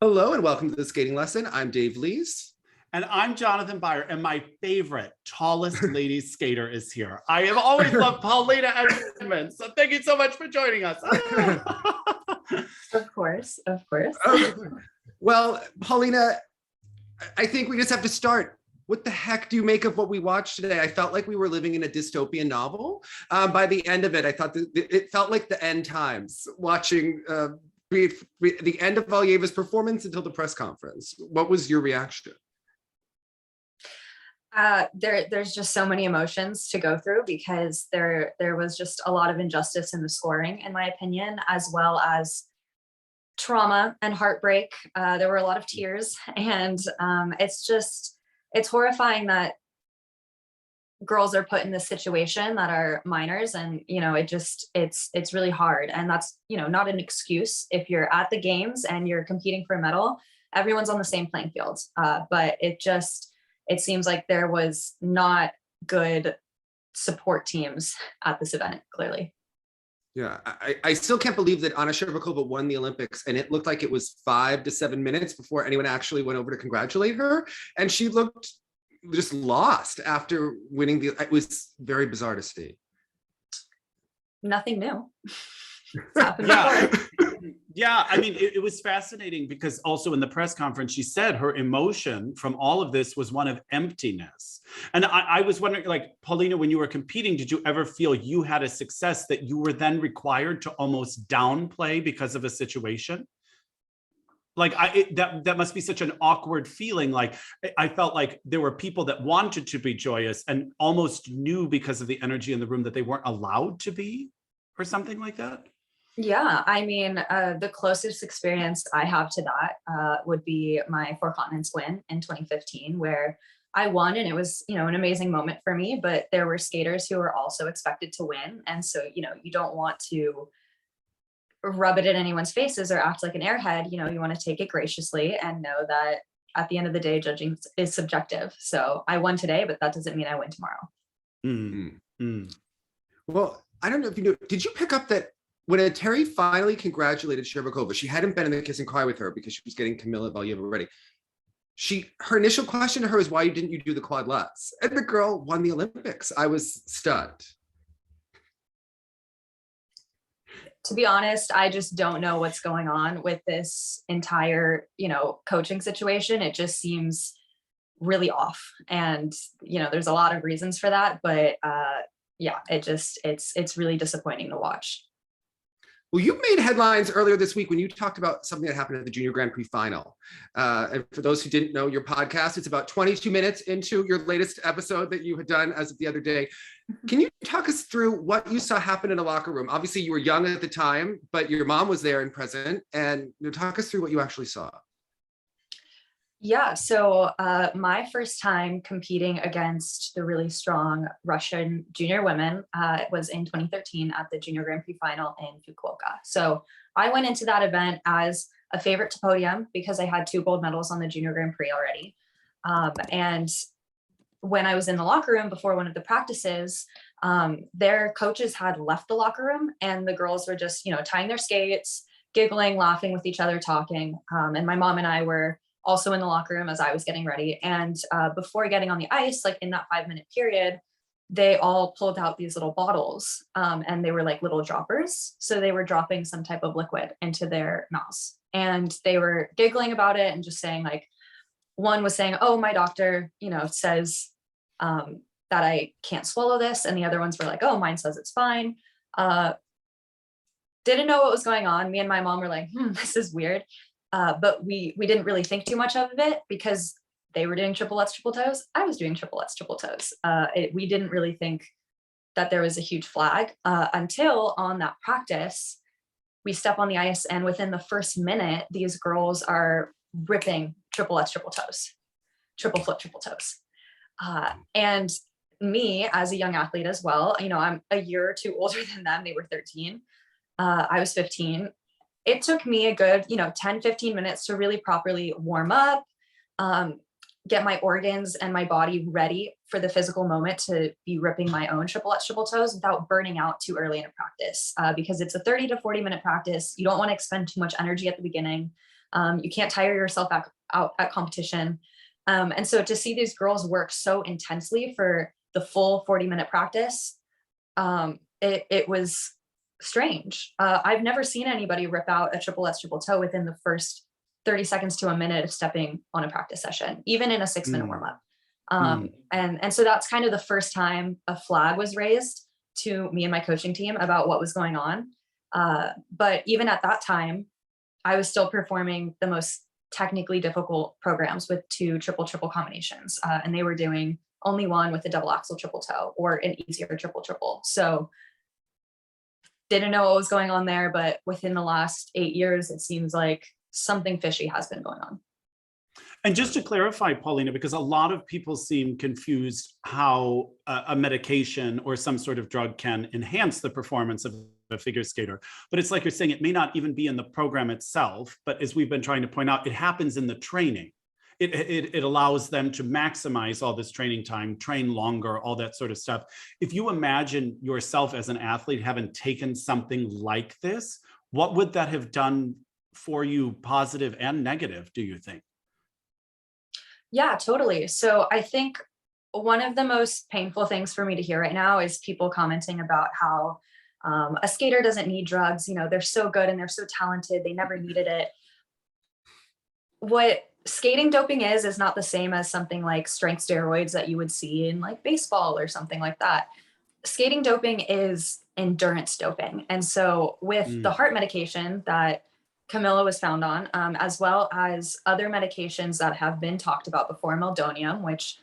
Hello and welcome to the skating lesson. I'm Dave Lees. And I'm Jonathan Byer, and my favorite, tallest lady skater is here. I have always loved Polina Edmunds, so thank you so much for joining us. Of course, of course. Well, Polina, I think we just have to start. What the heck do you make of what we watched today? I felt like we were living in a dystopian novel. By the end of it, I thought that it felt like the end times, watching the end of Valieva's performance until the press conference. What was your reaction? There's just so many emotions to go through because there was just a lot of injustice in the scoring, in my opinion, as well as trauma and heartbreak. There were a lot of tears, and it's horrifying that girls are put in this situation that are minors, and it's really hard. And that's not an excuse. If you're at the games and you're competing for a medal, everyone's on the same playing field. But it seems like there was not good support teams at this event, clearly. Yeah, I still can't believe that Anna Shcherbakova won the Olympics, and it looked like it was 5 to 7 minutes before anyone actually went over to congratulate her. And she looked just lost after winning it was very bizarre to see. Nothing new. Yeah, I mean, it was fascinating because also in the press conference, she said her emotion from all of this was one of emptiness. And I was wondering, like, Polina, when you were competing, did you ever feel you had a success that you were then required to almost downplay because of a situation? Like, that must be such an awkward feeling. Like, I felt like there were people that wanted to be joyous and almost knew because of the energy in the room that they weren't allowed to be, or something like that. Yeah, I mean, the closest experience I have to that would be my Four Continents win in 2015, where I won, and it was, an amazing moment for me, but there were skaters who were also expected to win. And so, you don't want to rub it in anyone's faces or act like an airhead. You want to take it graciously and know that at the end of the day, judging is subjective. So I won today, but that doesn't mean I win tomorrow. Mm-hmm. Well, I don't know if you knew, did you pick up that when Eteri finally congratulated Shcherbakova, she hadn't been in the kiss and cry with her because she was getting Kamila Valieva ready. Her initial question to her is, why didn't you do the quad lutz? And the girl won the Olympics. I was stunned. To be honest, I just don't know what's going on with this entire, coaching situation. It just seems really off. And, there's a lot of reasons for that, but it's really disappointing to watch. Well, you made headlines earlier this week when you talked about something that happened at the Junior Grand Prix final. And for those who didn't know your podcast, it's about 22 minutes into your latest episode that you had done as of the other day. Can you talk us through what you saw happen in a locker room? Obviously, you were young at the time, but your mom was there and present. And talk us through what you actually saw. Yeah, so my first time competing against the really strong Russian junior women was in 2013 at the Junior Grand Prix final in Fukuoka. So I went into that event as a favorite to podium because I had 2 gold medals on the Junior Grand Prix already. And when I was in the locker room before one of the practices, their coaches had left the locker room and the girls were just, tying their skates, giggling, laughing with each other, talking. And my mom and I were also in the locker room as I was getting ready. And before getting on the ice, like in that 5-minute period, they all pulled out these little bottles and they were like little droppers. So they were dropping some type of liquid into their mouths and they were giggling about it and just saying, like, one was saying, oh, my doctor, says that I can't swallow this. And the other ones were like, oh, mine says it's fine. Didn't know what was going on. Me and my mom were like, this is weird. But we didn't really think too much of it because they were doing triple lutz, triple toes. I was doing triple lutz, triple toes. We didn't really think that there was a huge flag until on that practice, we step on the ice and within the first minute, these girls are ripping triple lutz, triple toes, triple flip, triple toes. And me as a young athlete as well, I'm a year or two older than them. They were 13. I was 15. It took me a good, 10, 15 minutes to really properly warm up, get my organs and my body ready for the physical moment to be ripping my own triple lutz, triple toes without burning out too early in a practice, because it's a 30 to 40 minute practice. You don't want to expend too much energy at the beginning. You can't tire yourself out at competition. And so to see these girls work so intensely for the full 40-minute practice, it was strange. I've never seen anybody rip out a triple S triple toe within the first 30 seconds to a minute of stepping on a practice session, even in a 6-minute warm-up. And so that's kind of the first time a flag was raised to me and my coaching team about what was going on. But even at that time, I was still performing the most technically difficult programs with 2 triple combinations. And they were doing only one with a double axel triple toe or an easier triple. So didn't know what was going on there, but within the last 8 years, it seems like something fishy has been going on. And just to clarify, Polina, because a lot of people seem confused how a medication or some sort of drug can enhance the performance of a figure skater. But it's like you're saying, it may not even be in the program itself, but as we've been trying to point out, it happens in the training. It allows them to maximize all this training time, train longer, all that sort of stuff. If you imagine yourself as an athlete having taken something like this, what would that have done for you, positive and negative, do you think? Yeah, totally. So I think one of the most painful things for me to hear right now is people commenting about how a skater doesn't need drugs. You know, they're so good and they're so talented. They never needed it. What skating doping is not the same as something like strength steroids that you would see in like baseball or something like that. Skating doping is endurance doping. And so with the heart medication that Kamila was found on, as well as other medications that have been talked about before, meldonium, which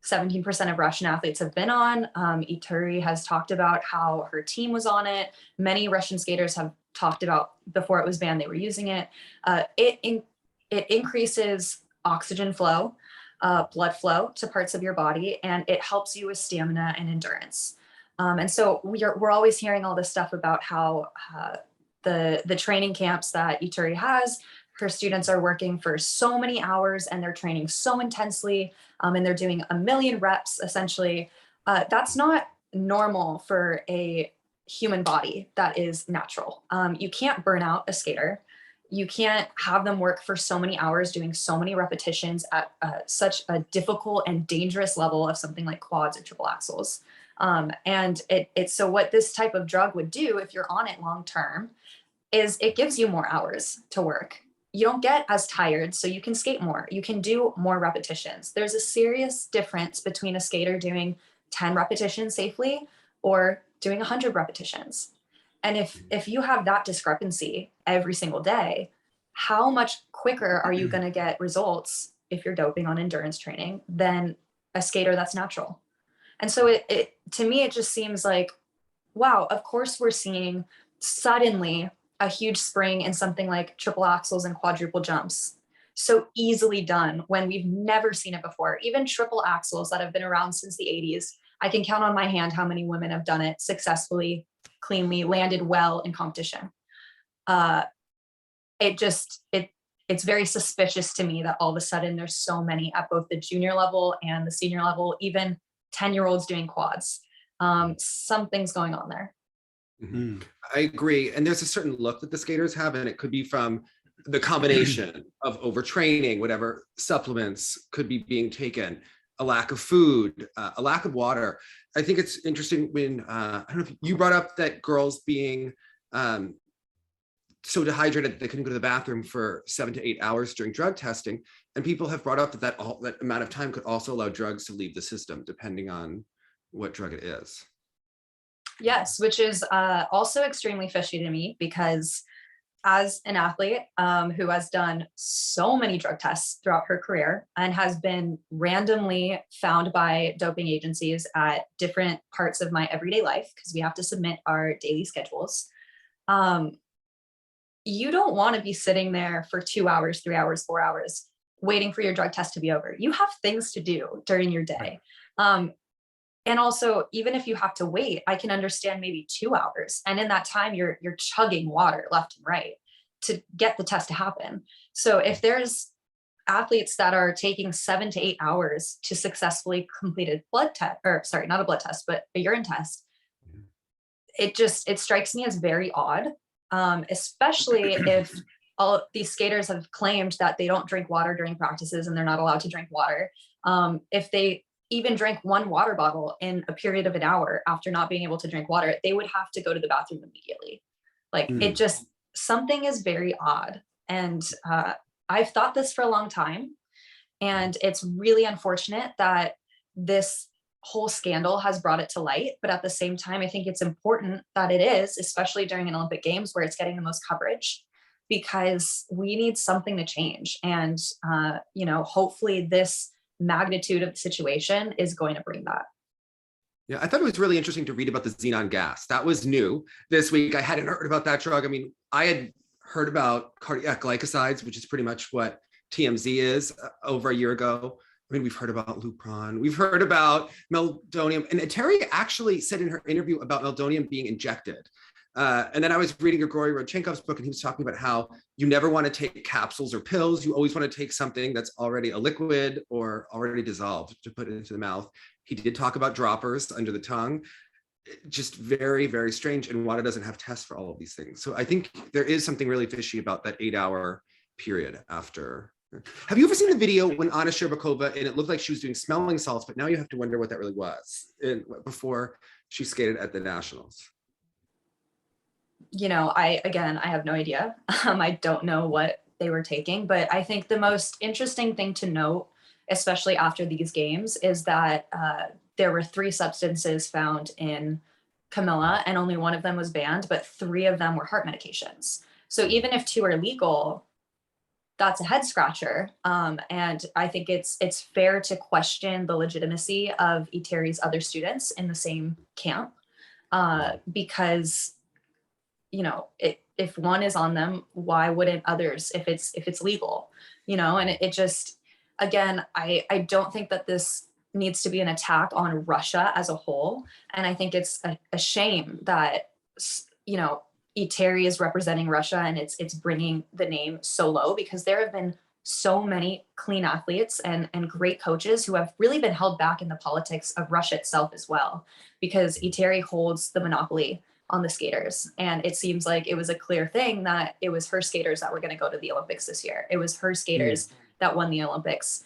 17% of Russian athletes have been on. Eteri has talked about how her team was on it. Many Russian skaters have talked about before it was banned, they were using it. It increases oxygen flow, blood flow to parts of your body, and it helps you with stamina and endurance. And so we're always hearing all this stuff about how the training camps that Eteri has, her students are working for so many hours and they're training so intensely, and they're doing 1,000,000 reps essentially. That's not normal for a human body that is natural. You can't burn out a skater. You can't have them work for so many hours doing so many repetitions at such a difficult and dangerous level of something like quads or triple axels. And so what this type of drug would do if you're on it long term is it gives you more hours to work. You don't get as tired, so you can skate more. You can do more repetitions. There's a serious difference between a skater doing 10 repetitions safely or doing 100 repetitions. And if you have that discrepancy every single day, how much quicker are you going to get results if you're doping on endurance training than a skater that's natural? And so to me, it just seems like, wow, of course we're seeing suddenly a huge spring in something like triple axels and quadruple jumps. So easily done when we've never seen it before. Even triple axels that have been around since the 80s, I can count on my hand how many women have done it successfully, cleanly, landed well in competition. It's very suspicious to me that all of a sudden there's so many at both the junior level and the senior level, even 10-year-olds doing quads. Something's going on there. Mm-hmm. I agree. And there's a certain look that the skaters have, and it could be from the combination of overtraining, whatever supplements could be being taken, a lack of food, a lack of water. I think it's interesting when, I don't know if you brought up that girls being so dehydrated they couldn't go to the bathroom for 7 to 8 hours during drug testing. And people have brought up that amount of time could also allow drugs to leave the system, depending on what drug it is. Yes, which is also extremely fishy to me, because as an athlete who has done so many drug tests throughout her career and has been randomly found by doping agencies at different parts of my everyday life, because we have to submit our daily schedules, you don't want to be sitting there for 2 hours, 3 hours, 4 hours, waiting for your drug test to be over. You have things to do during your day. And also, even if you have to wait, I can understand maybe 2 hours. And in that time, you're chugging water left and right to get the test to happen. So if there's athletes that are taking 7 to 8 hours to successfully complete a blood test, or sorry, not a blood test, but a urine test, it strikes me as very odd, especially if all these skaters have claimed that they don't drink water during practices and they're not allowed to drink water. If they even drank one water bottle in a period of an hour after not being able to drink water, they would have to go to the bathroom immediately. Like it just, something is very odd. And I've thought this for a long time. And it's really unfortunate that this whole scandal has brought it to light. But at the same time, I think it's important that it is, especially during an Olympic Games where it's getting the most coverage, because we need something to change. And, you know, hopefully this magnitude of the situation is going to bring that. Yeah, I thought it was really interesting to read about the xenon gas. That was new this week. I hadn't heard about that drug. I mean, I had heard about cardiac glycosides, which is pretty much what TMZ is, over a year ago. I mean, we've heard about Lupron, we've heard about meldonium, and Eteri actually said in her interview about meldonium being injected. And then I was reading Grigory Rodchenkov's book, and he was talking about how you never want to take capsules or pills. You always want to take something that's already a liquid or already dissolved to put it into the mouth. He did talk about droppers under the tongue. Just very, very strange. And WADA doesn't have tests for all of these things. So I think there is something really fishy about that 8-hour period after. Have you ever seen the video when Anna Shcherbakova, and it looked like she was doing smelling salts, but now you have to wonder what that really was before she skated at the Nationals? You know, I have no idea. I don't know what they were taking, but I think the most interesting thing to note, especially after these games, is that there were 3 substances found in Kamila, and only one of them was banned, but 3 of them were heart medications. So even if 2 are legal, that's a head scratcher. And I think it's fair to question the legitimacy of Eteri's other students in the same camp, because, you know, if one is on them, why wouldn't others if it's legal, you know? And it just, again, I don't think that this needs to be an attack on Russia as a whole. And I think it's a shame that, you know, Eteri is representing Russia and it's bringing the name so low, because there have been so many clean athletes and great coaches who have really been held back in the politics of Russia itself as well, because Eteri holds the monopoly on the skaters. And it seems like it was a clear thing that it was her skaters that were going to go to the Olympics this year. It was her skaters that won the Olympics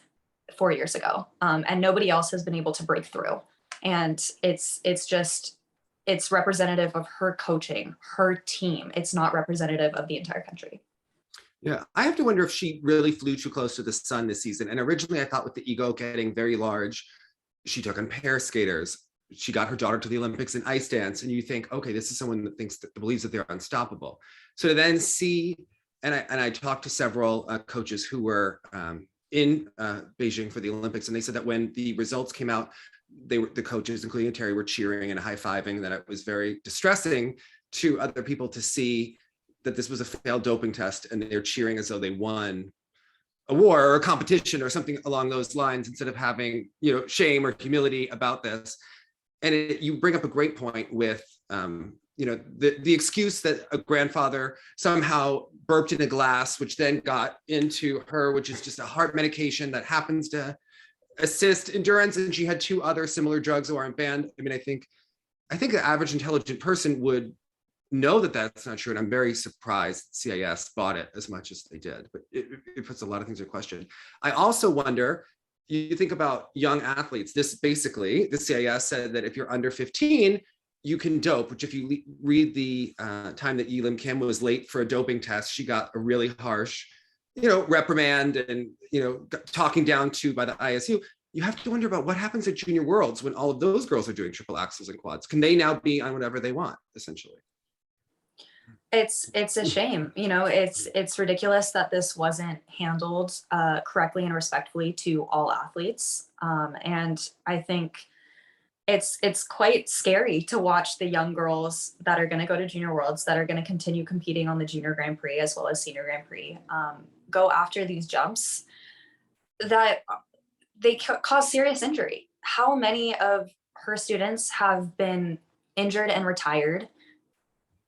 4 years ago. And nobody else has been able to break through. And it's representative of her coaching, her team. It's not representative of the entire country. Yeah, I have to wonder if she really flew too close to the sun this season. And originally I thought with the ego getting very large, she took on pair skaters. She got her daughter to the Olympics in ice dance. And you think, okay, this is someone that believes that they're unstoppable. So to then see, and I talked to several coaches who were in Beijing for the Olympics, and they said that when the results came out, the coaches, including Eteri, were cheering and high-fiving, that it was very distressing to other people to see that this was a failed doping test and they're cheering as though they won a war or a competition or something along those lines, instead of having, you know, shame or humility about this. And you bring up a great point with, you know, the excuse that a grandfather somehow burped in a glass, which then got into her, which is just a heart medication that happens to assist endurance, and she had 2 other similar drugs that aren't banned. I mean, I think the average intelligent person would know that that's not true, and I'm very surprised CIS bought it as much as they did. But it puts a lot of things in question. I also wonder, you think about young athletes. This basically, the CIS said that if you're under 15, you can dope. Which, if you read the time that Yelim Kim was late for a doping test, she got a really harsh, you know, reprimand and, you know, talking down to by the ISU. You have to wonder about what happens at Junior Worlds when all of those girls are doing triple axels and quads. Can they now be on whatever they want, essentially? It's a shame. You know, it's ridiculous that this wasn't handled correctly and respectfully to all athletes. And I think it's quite scary to watch the young girls that are going to go to Junior Worlds, that are going to continue competing on the Junior Grand Prix as well as Senior Grand Prix, go after these jumps that they cause serious injury. How many of her students have been injured and retired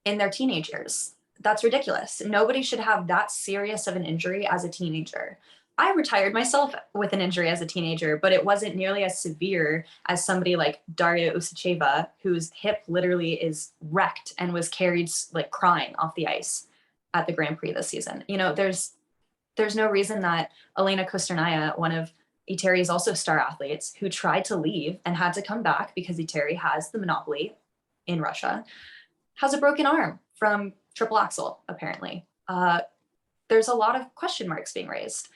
in their teenage years? That's ridiculous. Nobody should have that serious of an injury as a teenager. I retired myself with an injury as a teenager, but it wasn't nearly as severe as somebody like Darьya Usacheva, whose hip literally is wrecked and was carried like crying off the ice. at the Grand Prix this season. You know, there's no reason that Elena Kosternaya, one of Eteri's also star athletes, who tried to leave and had to come back because Eteri has the monopoly in Russia, has a broken arm from triple axel, apparently. There's a lot of question marks being raised.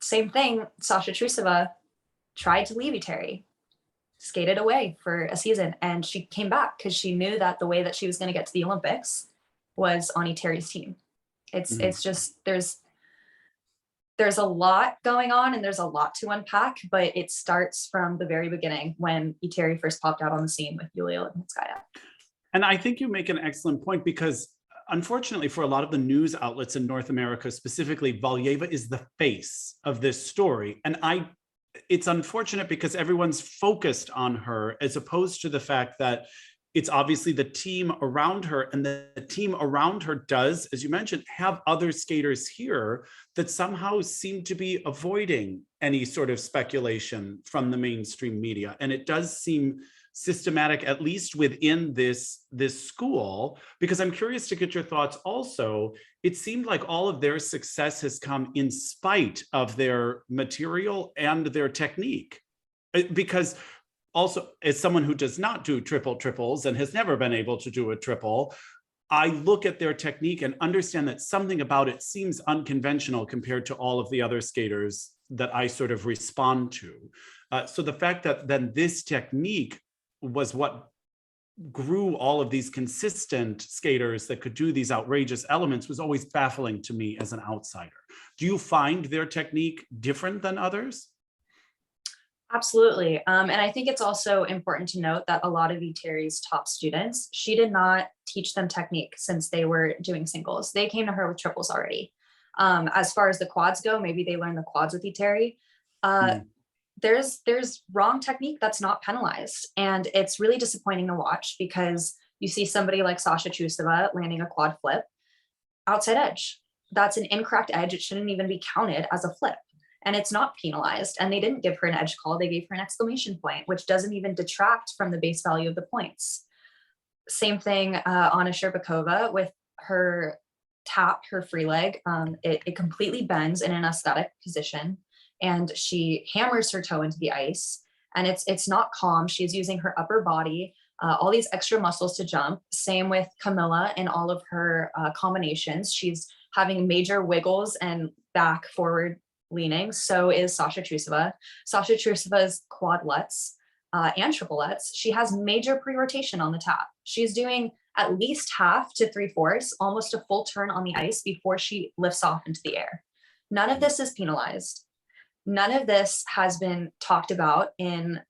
Same thing, Sasha Trusova tried to leave Eteri, skated away for a season, and she came back because she knew that the way that she was going to get to the Olympics was on Eteri's team. It's just, there's a lot going on and there's a lot to unpack, but it starts from the very beginning when Eteri first popped out on the scene with Yulia Lipnitskaya. And I think you make an excellent point, because unfortunately for a lot of the news outlets in North America, specifically, Valieva is the face of this story. And it's unfortunate because everyone's focused on her, as opposed to the fact that it's obviously the team around her, and the team around her does, as you mentioned, have other skaters here that somehow seem to be avoiding any sort of speculation from the mainstream media. And it does seem systematic, at least within this school, because I'm curious to get your thoughts also. It seemed like all of their success has come in spite of their material and their technique, because also, as someone who does not do triples and has never been able to do a triple, I look at their technique and understand that something about it seems unconventional compared to all of the other skaters that I sort of respond to. So the fact that then this technique was what grew all of these consistent skaters that could do these outrageous elements was always baffling to me as an outsider. Do you find their technique different than others? Absolutely. And I think it's also important to note that a lot of Eteri's top students, she did not teach them technique since they were doing singles. They came to her with triples already. As far as the quads go, maybe they learned the quads with Eteri. There's wrong technique that's not penalized. And it's really disappointing to watch, because you see somebody like Sasha Trusova landing a quad flip outside edge. That's an incorrect edge. It shouldn't even be counted as a flip. And it's not penalized. And they didn't give her an edge call. They gave her an exclamation point, which doesn't even detract from the base value of the points. Same thing, Anna Shcherbakova with her tap, her free leg. It completely bends in an aesthetic position, and she hammers her toe into the ice, and it's not calm. She's using her upper body, all these extra muscles to jump. Same with Kamila and all of her combinations. She's having major wiggles and back forward leaning. So is Sasha Trusova. Sasha Trusova's quadlets and triplets, she has major pre-rotation on the tap. She's doing at least half to 3/4, almost a full turn on the ice before she lifts off into the air. None of this is penalized. None of this has been talked about in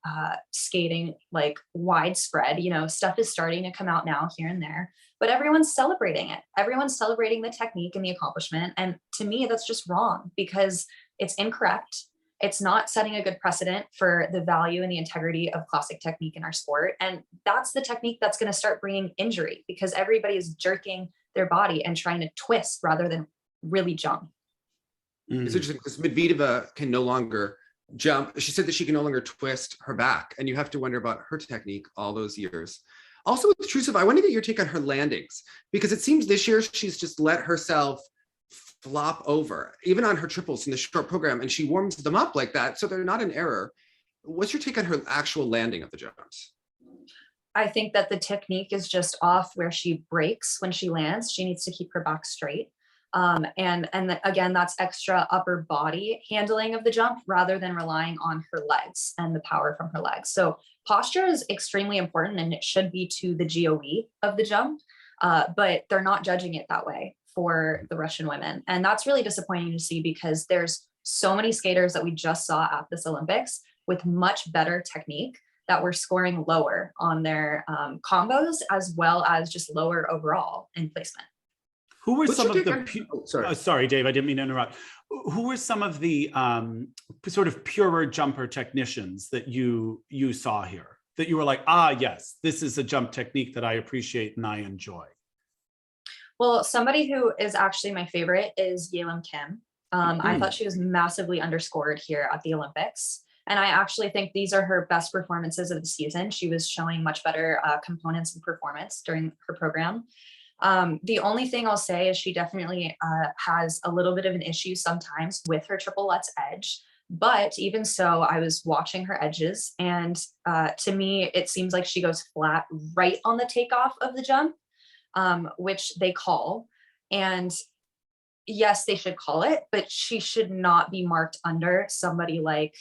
skating, like widespread. You know, stuff is starting to come out now here and there, but everyone's celebrating it. Everyone's celebrating the technique and the accomplishment. And to me, that's just wrong, because it's incorrect. It's not setting a good precedent for the value and the integrity of classic technique in our sport. And that's the technique that's going to start bringing injury, because everybody is jerking their body and trying to twist rather than really jump. It's interesting because Medvedeva can no longer jump. She said that she can no longer twist her back, and you have to wonder about her technique all those years. Also with Trusova, I want to get your take on her landings, because it seems this year she's just let herself flop over, even on her triples in the short program, and she warms them up like that, so they're not an error. What's your take on her actual landing of the jumps? I think that the technique is just off where she breaks when she lands. She needs to keep her back straight. And again, that's extra upper body handling of the jump rather than relying on her legs and the power from her legs. So posture is extremely important, and it should be to the GOE of the jump, but they're not judging it that way for the Russian women. And that's really disappointing to see, because there's so many skaters that we just saw at this Olympics with much better technique that were scoring lower on their combos, as well as just lower overall in placement. Who were some of the, sorry, Dave, I didn't mean to interrupt. Who were some of the sort of purer jumper technicians that you saw here, that you were like, ah, yes, this is a jump technique that I appreciate and I enjoy? Well, somebody who is actually my favorite is Yelim Kim. I thought she was massively underscored here at the Olympics. And I actually think these are her best performances of the season. She was showing much better components and performance during her program. The only thing I'll say is she definitely has a little bit of an issue sometimes with her triple Lutz edge. But even so, I was watching her edges, and to me, it seems like she goes flat right on the takeoff of the jump, which they call. And yes, they should call it, but she should not be marked under somebody like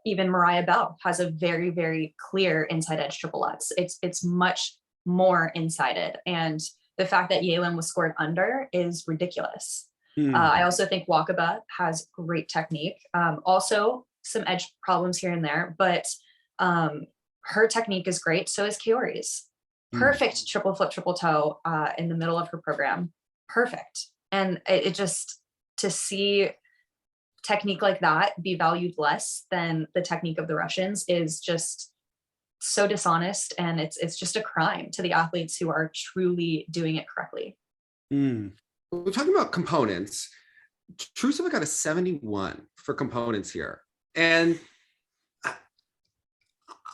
even Mariah Bell has a very, very clear inside edge triple Lutz. It's much more insided. And the fact that Yalen was scored under is ridiculous. I also think Wakaba has great technique. Also some edge problems here and there, but her technique is great. So is Kaori's. Perfect triple flip, triple toe in the middle of her program. Perfect. And it just, to see technique like that be valued less than the technique of the Russians is just so dishonest. And it's just a crime to the athletes who are truly doing it correctly. We're talking about components. Trusova got a 71 for components here. And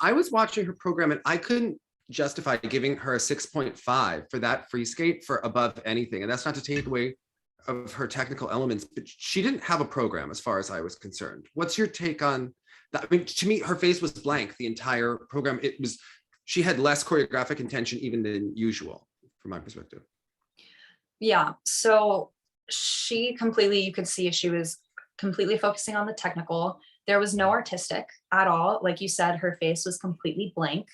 I was watching her program and I couldn't justify giving her a 6.5 for that free skate for above anything. And that's not to take away of her technical elements, but she didn't have a program as far as I was concerned. What's your take on that? I mean, to me, her face was blank the entire program. She had less choreographic intention even than usual from my perspective. Yeah, so you could see she was completely focusing on the technical. There was no artistic at all. Like you said, her face was completely blank.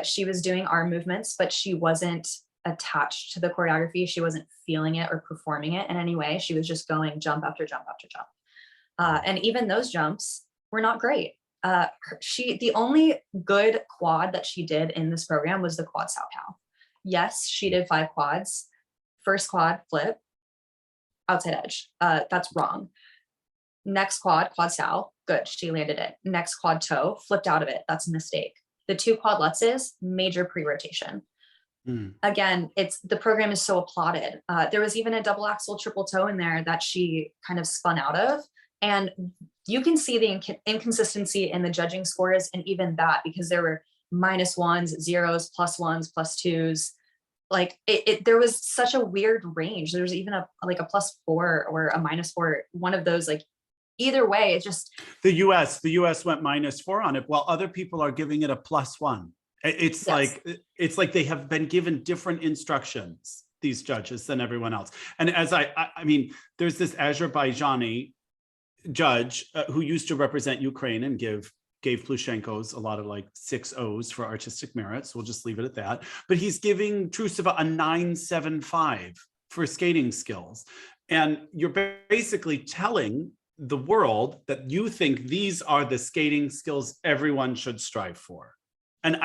She was doing arm movements, but she wasn't attached to the choreography. She wasn't feeling it or performing it in any way. She was just going jump after jump after jump. And even those jumps were not great. The only good quad that she did in this program was the quad sow cow. Yes, she did 5 quads. First quad, flip, outside edge. That's wrong. Next quad, quad sow, good, she landed it. Next quad toe, flipped out of it, that's a mistake. The 2 quad lutzes, major pre-rotation. Again, the program is so applauded. There was even a double axel triple toe in there that she kind of spun out of. And you can see the inconsistency in the judging scores and even that, because there were -1s, 0s, +1s, +2s. Like there was such a weird range. There was even a +4 or a -4, one of those. Like either way, it just the US went -4 on it, while other people are giving it a +1. It's like they have been given different instructions, these judges, than everyone else. And as I mean, there's this Azerbaijani judge who used to represent Ukraine and gave Plushenko's a lot of like 6 O's for artistic merits. We'll just leave it at that. But he's giving Trusova a 9.75 for skating skills. And you're basically telling the world that you think these are the skating skills everyone should strive for. And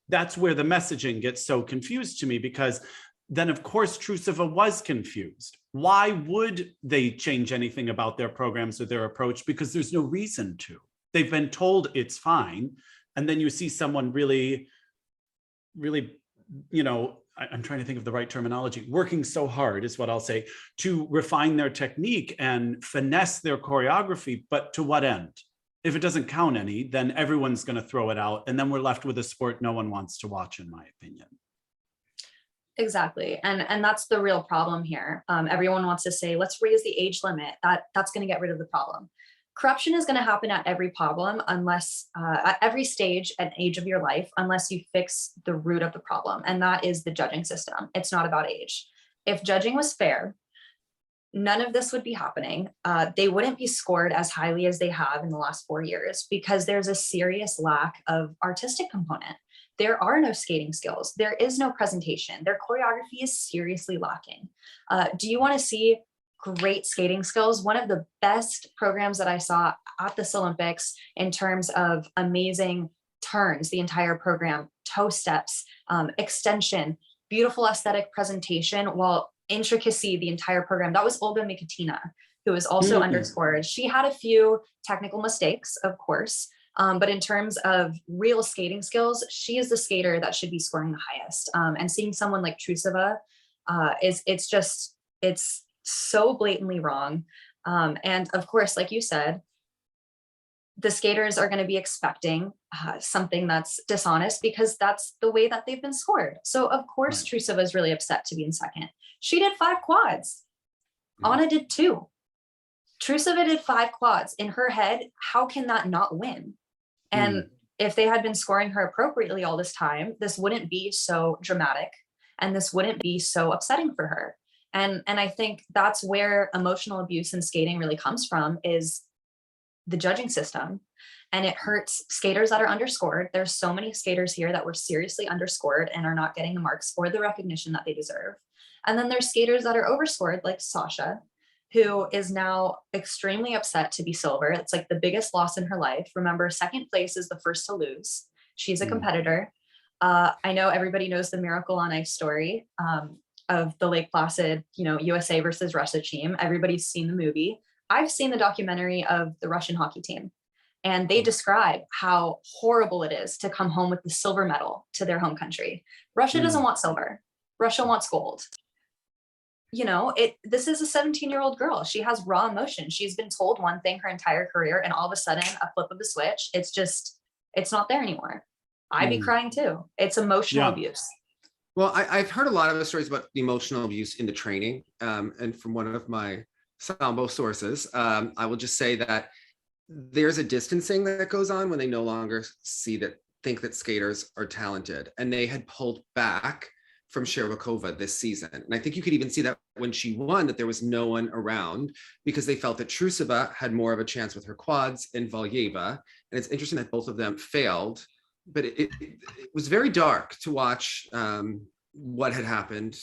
that's where the messaging gets so confused to me, because then of course Trusova was confused. Why would they change anything about their programs or their approach? Because there's no reason to. They've been told it's fine. And then you see someone really, really, I'm trying to think of the right terminology, working so hard is what I'll say, to refine their technique and finesse their choreography, but to what end? If it doesn't count any, then everyone's going to throw it out. And then we're left with a sport no one wants to watch, in my opinion. Exactly. And that's the real problem here. Everyone wants to say, let's raise the age limit. That's going to get rid of the problem. Corruption is going to happen at every problem unless at every stage and age of your life, unless you fix the root of the problem. And that is the judging system. It's not about age. If judging was fair, none of this would be happening. They wouldn't be scored as highly as they have in the last 4 years, because there's a serious lack of artistic component. There are no skating skills. There is no presentation. Their choreography is seriously lacking. Do you want to see great skating skills? One of the best programs that I saw at this Olympics in terms of amazing turns, the entire program, toe steps, extension, beautiful aesthetic presentation, while intricacy, the entire program. That was Olga Mikatina, who was also underscored. She had a few technical mistakes, of course, but in terms of real skating skills, she is the skater that should be scoring the highest. And seeing someone like Trusova, it's so blatantly wrong. And of course, like you said, the skaters are going to be expecting something that's dishonest because that's the way that they've been scored. So of course, right. Trusova is really upset to be in second. She did 5 quads. Anna did 2. Trusova did 5 quads. In her head, how can that not win? And if they had been scoring her appropriately all this time, this wouldn't be so dramatic and this wouldn't be so upsetting for her. And I think that's where emotional abuse in skating really comes from, is the judging system. And it hurts skaters that are underscored. There's so many skaters here that were seriously underscored and are not getting the marks or the recognition that they deserve. And then there's skaters that are overscored, like Sasha, who is now extremely upset to be silver. It's like the biggest loss in her life. Remember, second place is the first to lose. She's a competitor. I know everybody knows the Miracle on Ice story of the Lake Placid, USA versus Russia team. Everybody's seen the movie. I've seen the documentary of the Russian hockey team, and they describe how horrible it is to come home with the silver medal to their home country. Russia doesn't want silver. Russia wants gold. This is a 17-year-old girl. She has raw emotion. She's been told one thing her entire career, and all of a sudden, a flip of the switch, it's not there anymore. I'd be crying too. It's emotional abuse. Well, I've heard a lot of the stories about the emotional abuse in the training. And from one of my Sambo sources, I will just say that there's a distancing that goes on when they no longer think that skaters are talented. And they had pulled back from Shcherbakova this season. And I think you could even see that when she won, that there was no one around because they felt that Trusova had more of a chance with her quads and Valieva. And it's interesting that both of them failed, but it was very dark to watch what had happened,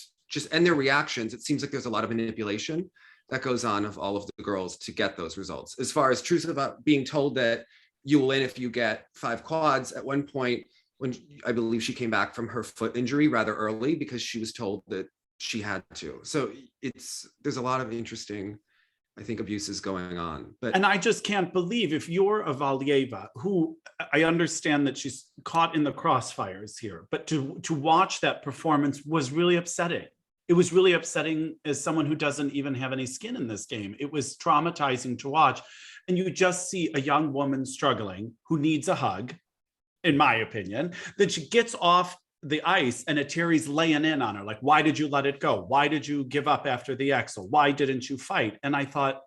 and their reactions. It seems like there's a lot of manipulation that goes on of all of the girls to get those results. As far as Trusova being told that you will win if you get 5 quads, at one point, when I believe she came back from her foot injury rather early because she was told that she had to. So there's a lot of interesting, I think, abuses going on. And I just can't believe, if you're a Valieva, who I understand that she's caught in the crossfires here, but to watch that performance was really upsetting. It was really upsetting as someone who doesn't even have any skin in this game. It was traumatizing to watch. And you just see a young woman struggling who needs a hug, in my opinion. Then she gets off the ice and Eteri's laying in on her, like, why did you let it go? Why did you give up after the axel? Why didn't you fight? And I thought,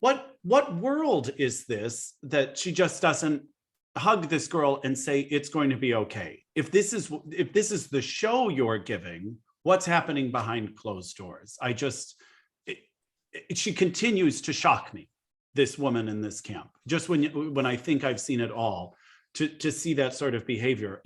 what world is this that she just doesn't hug this girl and say it's going to be okay? If this is the show you're giving, what's happening behind closed doors? She continues to shock me, this woman in this camp. Just when I think I've seen it all, to see that sort of behavior.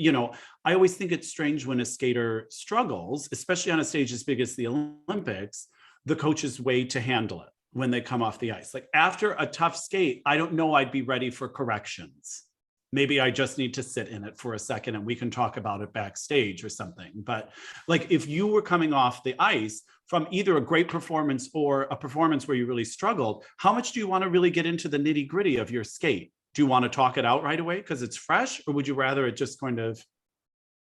I always think it's strange when a skater struggles, especially on a stage as big as the Olympics, the coach's way to handle it when they come off the ice. Like, after a tough skate, I don't know I'd be ready for corrections. Maybe I just need to sit in it for a second and we can talk about it backstage or something. But like, if you were coming off the ice from either a great performance or a performance where you really struggled, how much do you want to really get into the nitty-gritty of your skate? Do you want to talk it out right away because it's fresh, or would you rather it just kind of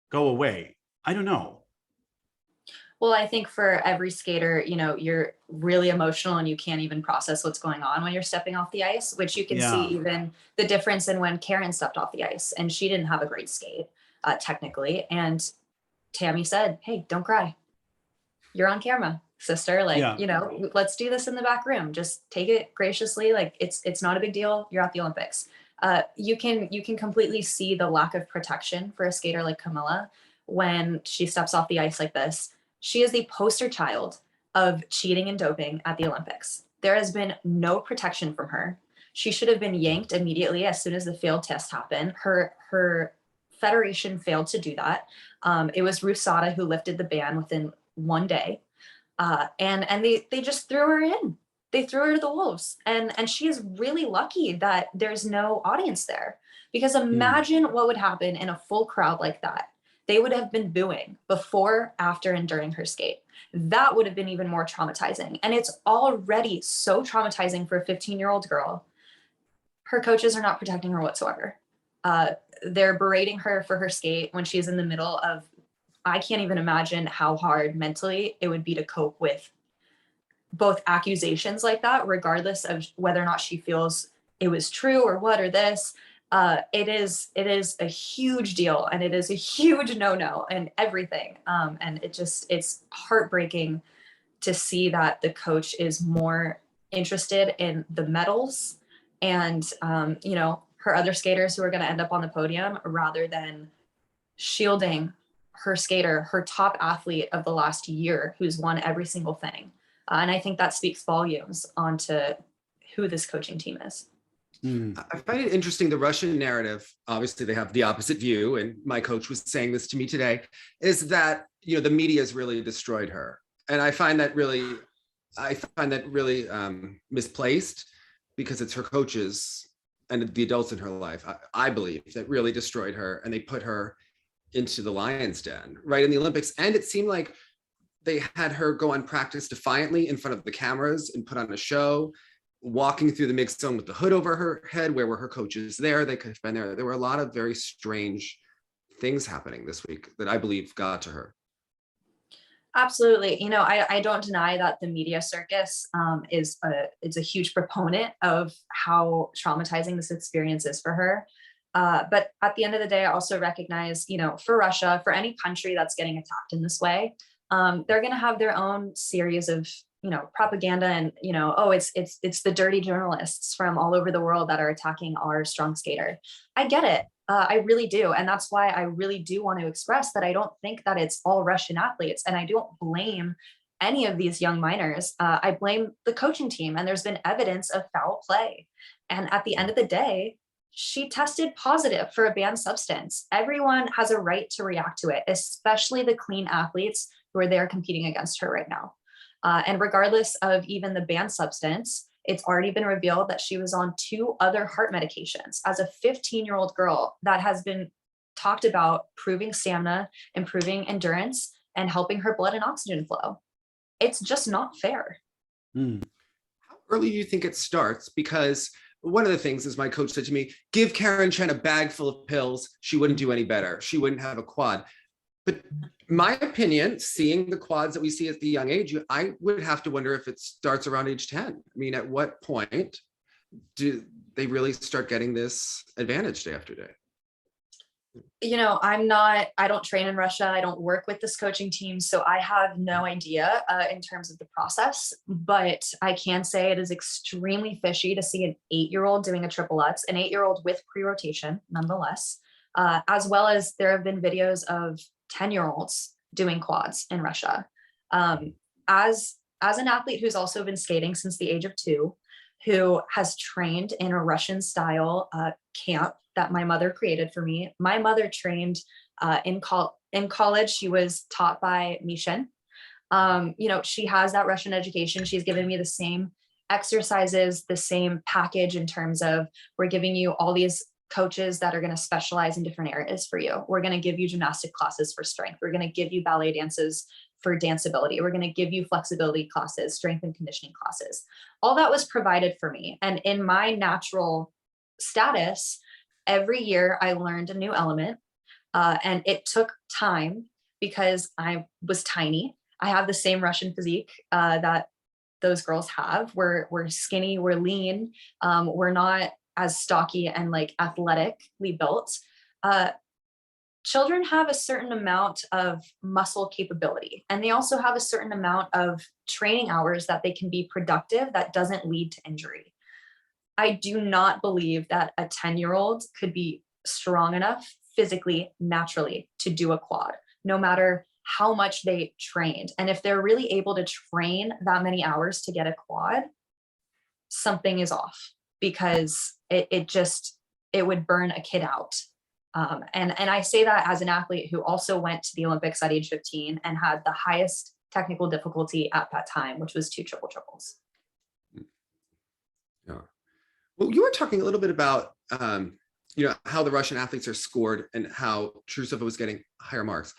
go away? I don't know. Well, I think for every skater, you're really emotional and you can't even process what's going on when you're stepping off the ice, which you can see even the difference in when Karen stepped off the ice and she didn't have a great skate, technically. And Tammy said, hey, don't cry. You're on camera, sister. Let's do this in the back room. Just take it graciously. Like, it's not a big deal. You're at the Olympics. You can completely see the lack of protection for a skater like Kamila when she steps off the ice like this. She is the poster child of cheating and doping at the Olympics. There has been no protection from her. She should have been yanked immediately as soon as the failed test happened. Her federation failed to do that. It was Rusada who lifted the ban within one day. And they just threw her in. They threw her to the wolves. And she is really lucky that there's no audience there. Because imagine what would happen in a full crowd like that. They would have been booing before, after, and during her skate. That would have been even more traumatizing. And it's already so traumatizing for a 15-year-old girl. Her coaches are not protecting her whatsoever. They're berating her for her skate when she's in the middle of, I can't even imagine how hard mentally it would be to cope with both accusations like that, regardless of whether or not she feels it was true or what or this. It is a huge deal, and it is a huge no-no and everything. And it's heartbreaking to see that the coach is more interested in the medals and, her other skaters who are going to end up on the podium, rather than shielding her skater, her top athlete of the last year, who's won every single thing. And I think that speaks volumes onto who this coaching team is. I find it interesting, the Russian narrative, obviously they have the opposite view, and my coach was saying this to me today, is that, the media has really destroyed her. And I find that really misplaced, because it's her coaches and the adults in her life, I believe, that really destroyed her, and they put her into the lion's den, right, in the Olympics. And it seemed like they had her go on practice defiantly in front of the cameras and put on a show, walking through the mixed zone with the hood over her head. Where were her coaches there? They could have been there. There were a lot of very strange things happening this week that I believe got to her. Absolutely. I don't deny that the media circus is a huge proponent of how traumatizing this experience is for her. But at the end of the day, I also recognize, for Russia, for any country that's getting attacked in this way, they're going to have their own series of, propaganda and, it's the dirty journalists from all over the world that are attacking our strong skater. I get it. I really do. And that's why I really do want to express that I don't think that it's all Russian athletes. And I don't blame any of these young minors. I blame the coaching team, and there's been evidence of foul play. And at the end of the day, she tested positive for a banned substance. Everyone has a right to react to it, especially the clean athletes who are there competing against her right now. And regardless of even the banned substance, it's already been revealed that she was on 2 other heart medications as a 15-year-old girl that has been talked about improving stamina, improving endurance, and helping her blood and oxygen flow. It's just not fair. How early do you think it starts? Because one of the things is, my coach said to me, give Karen Chen a bag full of pills, she wouldn't do any better. She wouldn't have a quad. But my opinion, seeing the quads that we see at the young age, I would have to wonder if it starts around age 10. I mean, at what point do they really start getting this advantage day after day? I don't train in Russia. I don't work with this coaching team. So I have no idea in terms of the process, but I can say it is extremely fishy to see an 8-year-old doing a triple Lutz, an 8-year-old with pre-rotation, nonetheless, as well as there have been videos of 10-year-olds doing quads in Russia. As an athlete who's also been skating since the age of 2, who has trained in a Russian style camp that my mother created for me. My mother trained in college. She was taught by Mishin. She has that Russian education. She's given me the same exercises, the same package in terms of, we're giving you all these coaches that are going to specialize in different areas for you. We're going to give you gymnastic classes for strength. We're going to give you ballet dances for danceability. We're going to give you flexibility classes, strength and conditioning classes. All that was provided for me. And in my natural status, every year I learned a new element. And it took time because I was tiny. I have the same Russian physique that those girls have. We're skinny, we're lean, we're not as stocky and athletically built. Children have a certain amount of muscle capability, and they also have a certain amount of training hours that they can be productive that doesn't lead to injury. I do not believe that a 10-year-old could be strong enough physically, naturally, to do a quad, no matter how much they trained. And if they're really able to train that many hours to get a quad, something is off, because it would burn a kid out. And I say that as an athlete who also went to the Olympics at age 15 and had the highest technical difficulty at that time, which was 2 triple triples. Yeah. Well, you were talking a little bit about, how the Russian athletes are scored and how Trusova was getting higher marks.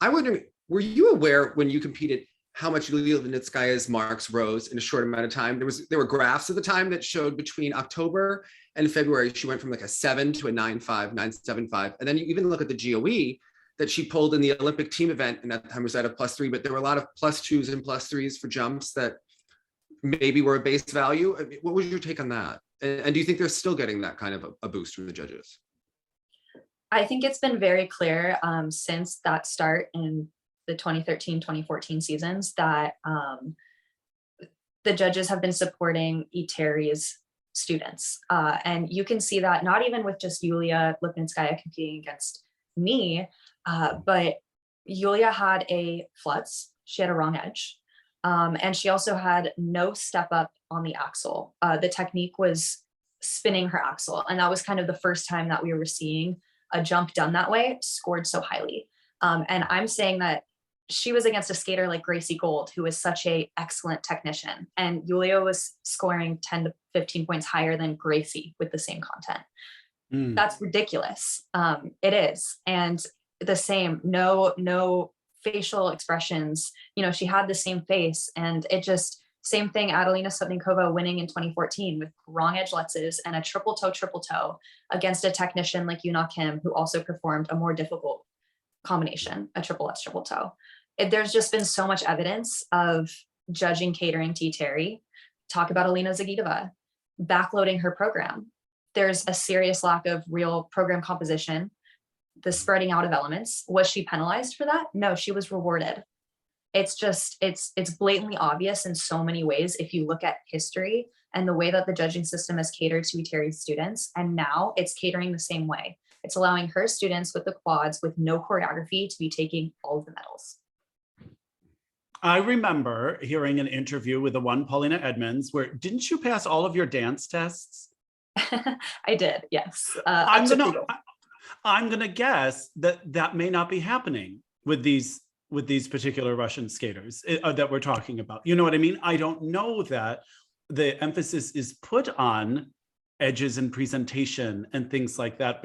I wonder, were you aware when you competed how much Yulia Vinitskaya's marks rose in a short amount of time? There were graphs at the time that showed between October and February, she went from a 7 to a 9.5, 9.75. And then you even look at the GOE that she pulled in the Olympic team event, and at the time was at a +3, but there were a lot of +2s and +3s for jumps that maybe were a base value. I mean, what was your take on that? And do you think they're still getting that kind of a boost from the judges? I think it's been very clear since that start in the 2013-2014 seasons that the judges have been supporting Eteri's students. And you can see that not even with just Yulia Lipinskaya competing against me, but Yulia had a flutz, she had a wrong edge. And she also had no step up on the axle. The technique was spinning her axle. And that was kind of the first time that we were seeing a jump done that way, scored so highly. And I'm saying that she was against a skater like Gracie Gold, who is such an excellent technician. And Yulia was scoring 10 to 15 points higher than Gracie with the same content. That's ridiculous. It is. And the same, no facial expressions. You know, she had the same face, and it just, same thing, Adelina Sotnikova winning in 2014 with wrong edge lutzes and a triple toe against a technician like Yuna Kim, who also performed a more difficult combination, a triple lutz, triple toe. There's just been so much evidence of judging catering to Eteri. Talk about Alina Zagitova, backloading her program. There's a serious lack of real program composition, the spreading out of elements. Was she penalized for that? No, she was rewarded. It's just, it's blatantly obvious in so many ways if you look at history and the way that the judging system has catered to Eteri's students. And now it's catering the same way. It's allowing her students with the quads with no choreography to be taking all of the medals. I remember hearing an interview with the one Polina Edmunds where, didn't you pass all of your dance tests? I did, yes. I'm gonna guess that may not be happening with these particular Russian skaters that we're talking about. You know what I mean? I don't know that the emphasis is put on edges and presentation and things like that,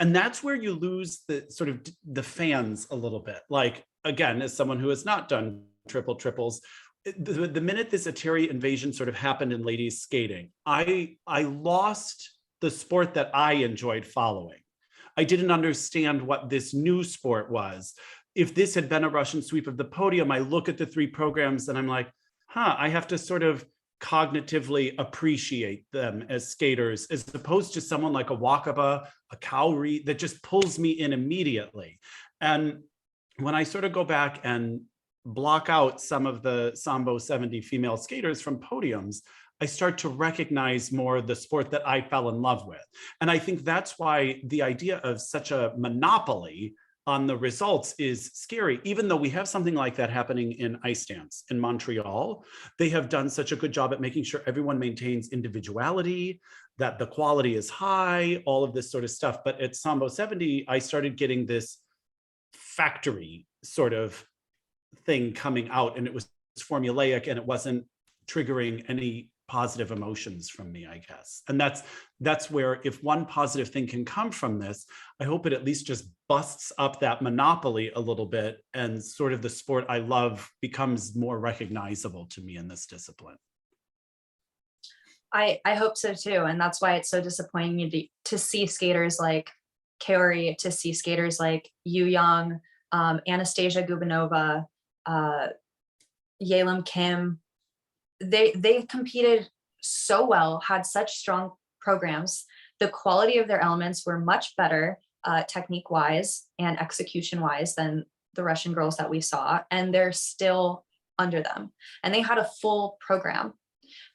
and that's where you lose the sort of the fans a little bit. Like, again, as someone who has not done triples, the minute this Eteri invasion sort of happened in ladies skating, I lost the sport that I enjoyed following. I didn't understand what this new sport was. If this had been a Russian sweep of the podium, I look at the three programs and I'm like, I have to sort of cognitively appreciate them as skaters, as opposed to someone like a Wakaba, a Kaori, that just pulls me in immediately. And when I sort of go back and block out some of the Sambo 70 female skaters from podiums, I start to recognize more the sport that I fell in love with. And I think that's why the idea of such a monopoly on the results is scary. Even though we have something like that happening in ice dance in Montreal, they have done such a good job at making sure everyone maintains individuality, that the quality is high, all of this sort of stuff. But at Sambo 70, I started getting this factory sort of thing coming out, and it was formulaic and it wasn't triggering any positive emotions from me, I guess. And that's where, if one positive thing can come from this, I hope it at least just busts up that monopoly a little bit, and sort of the sport I love becomes more recognizable to me in this discipline. I hope so too. And that's why it's so disappointing to see skaters like Kaori, to see skaters like Yu Young, Anastasia Gubanova, Yelim Kim. They competed so well, had such strong programs. The quality of their elements were much better technique wise and execution wise than the Russian girls that we saw, and they're still under them. And they had a full program.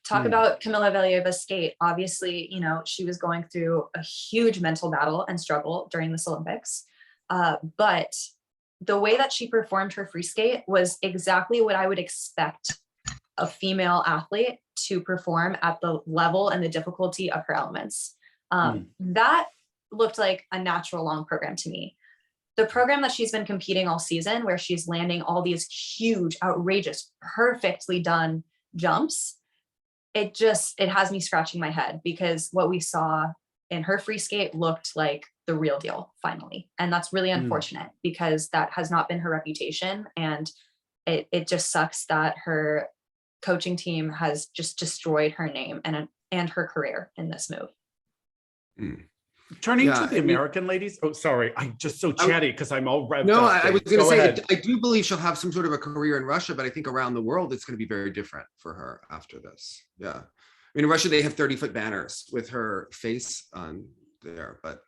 Talk about Kamila Valieva's skate. Obviously, you know, she was going through a huge mental battle and struggle during this Olympics. But the way that she performed her free skate was exactly what I would expect a female athlete to perform at the level and the difficulty of her elements. That looked like a natural long program to me. The program that she's been competing all season, where she's landing all these huge, outrageous, perfectly done jumps, it has me scratching my head, because what we saw in her free skate looked like the real deal finally. And that's really unfortunate, because that has not been her reputation. And it just sucks that her coaching team has just destroyed her name and her career in this move. Turning Yeah, to the I mean- American ladies. Oh, sorry. I'm just so chatty because I'm all revved No, up. I was going to Go say, ahead. I do believe she'll have some sort of a career in Russia, but I think around the world, it's going to be very different for her after this. Yeah. I mean, in Russia, they have 30-foot banners with her face on there, but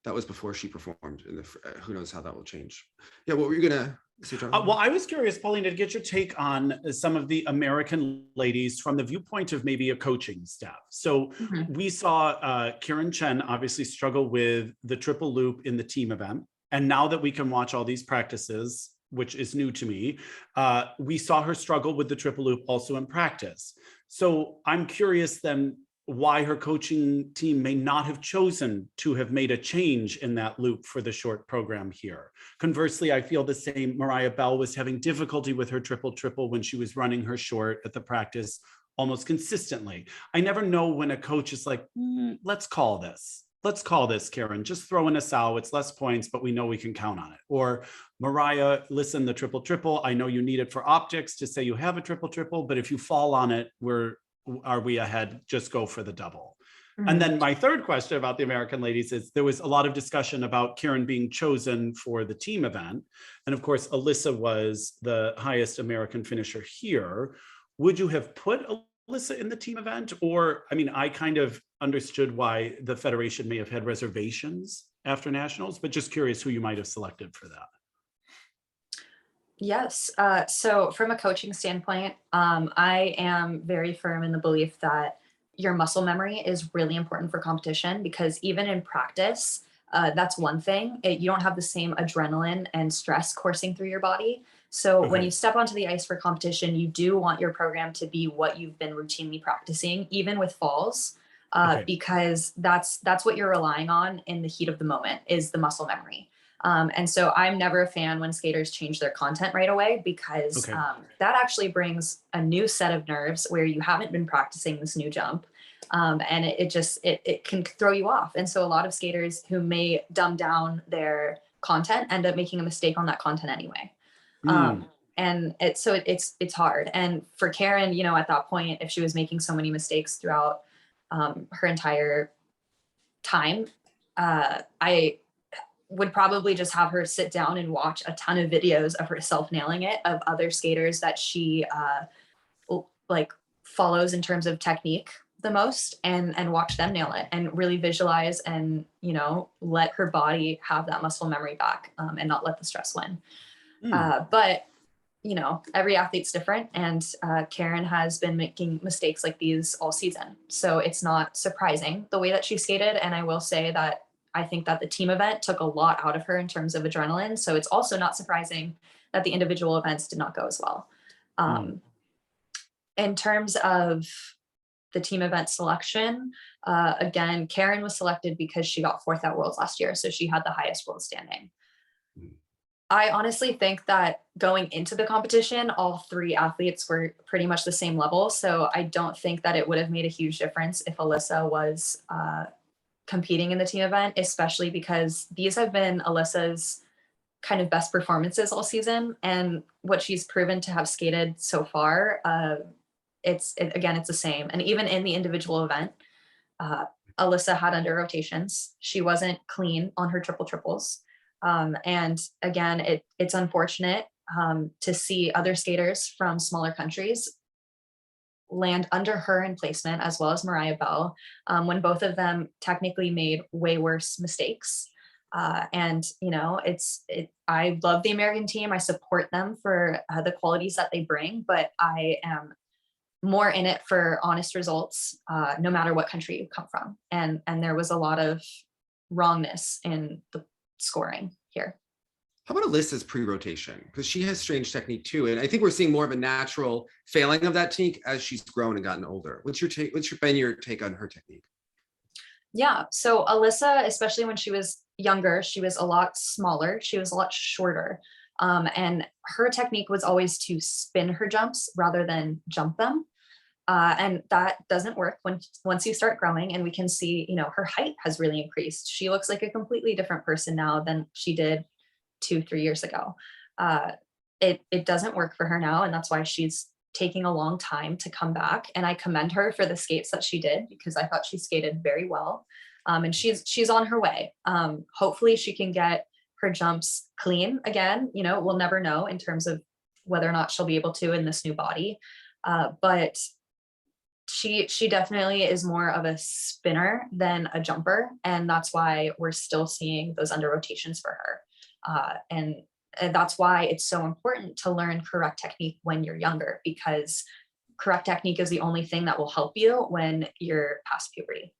that was before she performed in the, who knows how that will change. Yeah, what were you going to say, Jonathan? Well, I was curious, Paulina, to get your take on some of the American ladies from the viewpoint of maybe a coaching staff. So we saw Karen Chen obviously struggle with the triple loop in the team event. And now that we can watch all these practices, which is new to me, we saw her struggle with the triple loop also in practice. So I'm curious then why her coaching team may not have chosen to have made a change in that loop for the short program here. Conversely, I feel the same. Mariah Bell was having difficulty with her triple when she was running her short at the practice almost consistently. I never know when a coach is like, let's call this. Let's call this, Karen, just throw in a sow. It's less points, but we know we can count on it. Or Mariah, listen, the triple, I know you need it for optics to say you have a triple, but if you fall on it, are we ahead? Just go for the double. And then my third question about the American ladies is there was a lot of discussion about Karen being chosen for the team event. And of course, Alyssa was the highest American finisher here. Would you have put Alyssa in the team event? Or, I mean, I kind of understood why the Federation may have had reservations after nationals, but just curious who you might have selected for that. Yes. So from a coaching standpoint, I am very firm in the belief that your muscle memory is really important for competition, because even in practice, that's one thing. You don't have the same adrenaline and stress coursing through your body. So when you step onto the ice for competition, you do want your program to be what you've been routinely practicing, even with falls, because that's what you're relying on in the heat of the moment is the muscle memory. And so I'm never a fan when skaters change their content right away, because that actually brings a new set of nerves where you haven't been practicing this new jump. And it can throw you off. And so a lot of skaters who may dumb down their content end up making a mistake on that content anyway. And it's hard. And for Karen, you know, at that point, if she was making so many mistakes throughout her entire time, I would probably just have her sit down and watch a ton of videos of herself nailing it, of other skaters that she like follows in terms of technique the most, and watch them nail it and really visualize and, you know, let her body have that muscle memory back, and not let the stress win. But, you know, every athlete's different, and Karen has been making mistakes like these all season. So it's not surprising the way that she skated. And I will say that I think that the team event took a lot out of her in terms of adrenaline. So it's also not surprising that the individual events did not go as well. In terms of the team event selection, again, Karen was selected because she got 4th at Worlds last year. So she had the highest world standing. I honestly think that going into the competition, all 3 athletes were pretty much the same level. So I don't think that it would have made a huge difference if Alyssa was competing in the team event, especially because these have been Alyssa's kind of best performances all season. And what she's proven to have skated so far, it's the same. And even in the individual event, Alyssa had under rotations. She wasn't clean on her triples. And again, it's unfortunate to see other skaters from smaller countries land under her in placement, as well as Mariah Bell, when both of them technically made way worse mistakes. And, you know, I love the American team. I support them for the qualities that they bring, but I am more in it for honest results, no matter what country you come from. And there was a lot of wrongness in the scoring here. How about Alyssa's pre-rotation? Because she has strange technique too. And I think we're seeing more of a natural failing of that technique as she's grown and gotten older. What's your take on her technique? Yeah, so Alyssa, especially when she was younger, she was a lot smaller. She was a lot shorter. And her technique was always to spin her jumps rather than jump them. And that doesn't work once you start growing, and we can see, you know, her height has really increased. She looks like a completely different person now than she did 2-3 years ago. It doesn't work for her now, and that's why she's taking a long time to come back. And I commend her for the skates that she did, because I thought she skated very well. And she's on her way. Hopefully she can get her jumps clean again. You know, we'll never know in terms of whether or not she'll be able to in this new body. But she definitely is more of a spinner than a jumper. And that's why we're still seeing those under rotations for her. And that's why it's so important to learn correct technique when you're younger, because correct technique is the only thing that will help you when you're past puberty.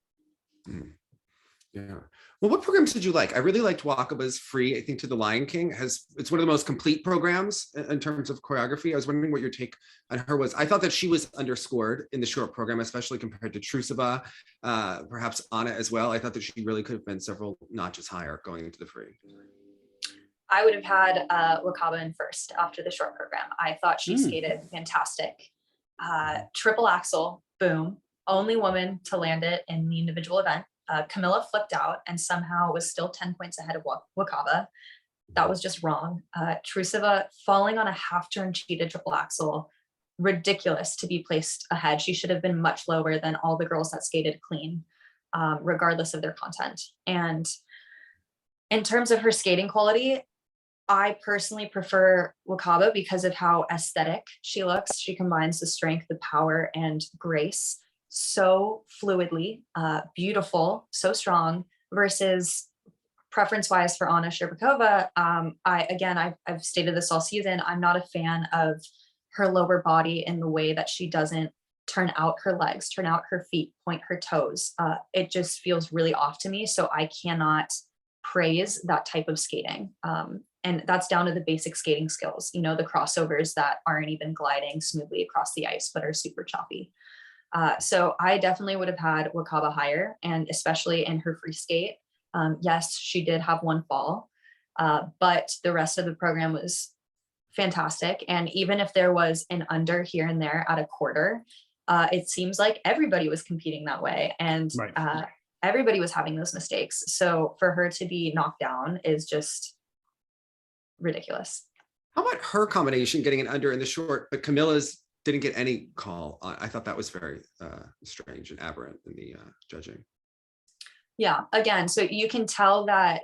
Yeah. Well, what programs did you like? I really liked Wakaba's Free, I think, to the Lion King. It's one of the most complete programs in terms of choreography. I was wondering what your take on her was. I thought that she was underscored in the short program, especially compared to Trusova, perhaps Anna as well. I thought that she really could have been several notches higher going into the Free. I would have had Wakaba in first after the short program. I thought she skated fantastic. Triple axel, boom. Only woman to land it in the individual event. Kamila flipped out and somehow was still 10 points ahead of Wakaba. That was just wrong. Trusova falling on a half turn cheated triple axel, ridiculous to be placed ahead. She should have been much lower than all the girls that skated clean, regardless of their content. And in terms of her skating quality, I personally prefer Wakaba because of how aesthetic she looks. She combines the strength, the power, and grace so fluidly, beautiful, so strong, versus preference-wise for Anna Shcherbakova. I've stated this all season, I'm not a fan of her lower body in the way that she doesn't turn out her legs, turn out her feet, point her toes. It just feels really off to me, so I cannot praise that type of skating. And that's down to the basic skating skills, you know, the crossovers that aren't even gliding smoothly across the ice, but are super choppy. So I definitely would have had Wakaba higher, and especially in her free skate. Yes, she did have one fall, but the rest of the program was fantastic. And even if there was an under here and there at a quarter, it seems like everybody was competing that way. And everybody was having those mistakes. So for her to be knocked down is just ridiculous. How about her combination getting an under in the short, but Kamila's didn't get any call? I thought that was very strange and aberrant in the judging. Yeah, again, so you can tell that